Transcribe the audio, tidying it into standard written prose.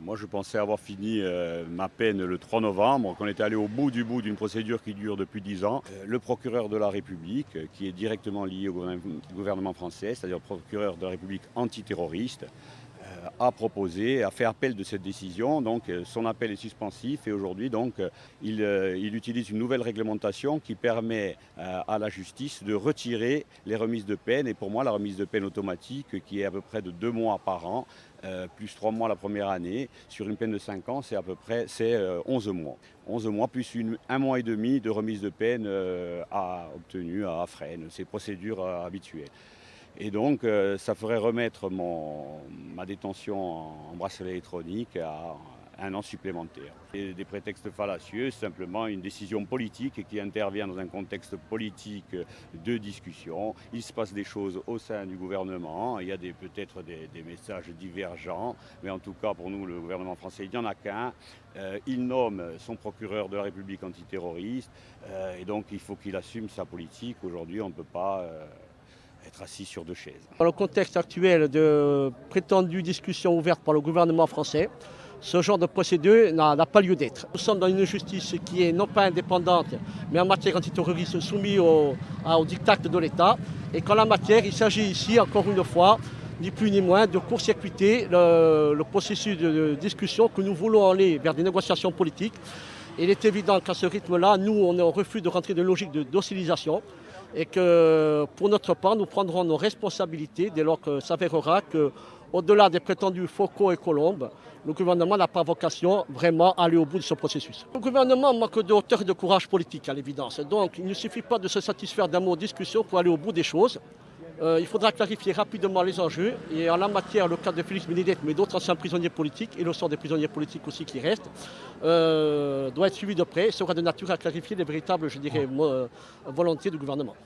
Moi, je pensais avoir fini ma peine le 3 novembre, qu'on était allé au bout d'une procédure qui dure depuis 10 ans. Le procureur de la République, qui est directement lié au gouvernement français, c'est-à-dire le procureur de la République antiterroriste, a proposé, a fait appel de cette décision. Donc son appel est suspensif et aujourd'hui il utilise une nouvelle réglementation qui permet à la justice de retirer les remises de peine. Et pour moi, la remise de peine automatique, qui est à peu près de 2 mois par an, plus 3 mois la première année, sur une peine de 5 ans, c'est à peu près 11 mois. 11 mois plus 1 mois et demi de remise de peine obtenue à Fresnes, ces procédures habituelles. Et donc, ça ferait remettre ma détention en bracelet électronique à 1 an supplémentaire. Et des prétextes fallacieux, simplement une décision politique qui intervient dans un contexte politique de discussion. Il se passe des choses au sein du gouvernement, il y a peut-être des messages divergents, mais en tout cas pour nous, le gouvernement français, il n'y en a qu'un. Il nomme son procureur de la République antiterroriste, et donc il faut qu'il assume sa politique. Aujourd'hui, on ne peut pas être assis sur 2 chaises. Dans le contexte actuel de prétendues discussions ouvertes par le gouvernement français, ce genre de procédure n'a pas lieu d'être. Nous sommes dans une justice qui est non pas indépendante, mais en matière antiterroriste soumise au diktat de l'État. Et qu'en la matière, il s'agit ici, encore une fois, ni plus ni moins, de court-circuiter le processus de discussion que nous voulons aller vers des négociations politiques. Et il est évident qu'à ce rythme-là, nous, on est en refus de rentrer dans une logique de docilisation et que, pour notre part, nous prendrons nos responsabilités dès lors que s'avérera qu'au-delà des prétendus Foucault et Colombe, le gouvernement n'a pas vocation vraiment à aller au bout de ce processus. Le gouvernement manque de hauteur et de courage politique, à l'évidence. Donc, il ne suffit pas de se satisfaire d'un mot de discussion pour aller au bout des choses. Il faudra clarifier rapidement les enjeux. Et en la matière, le cas de Félix Bénédicte, mais d'autres anciens prisonniers politiques, et le sort des prisonniers politiques aussi qui restent, doit être suivi de près et sera de nature à clarifier les véritables, volontés du gouvernement.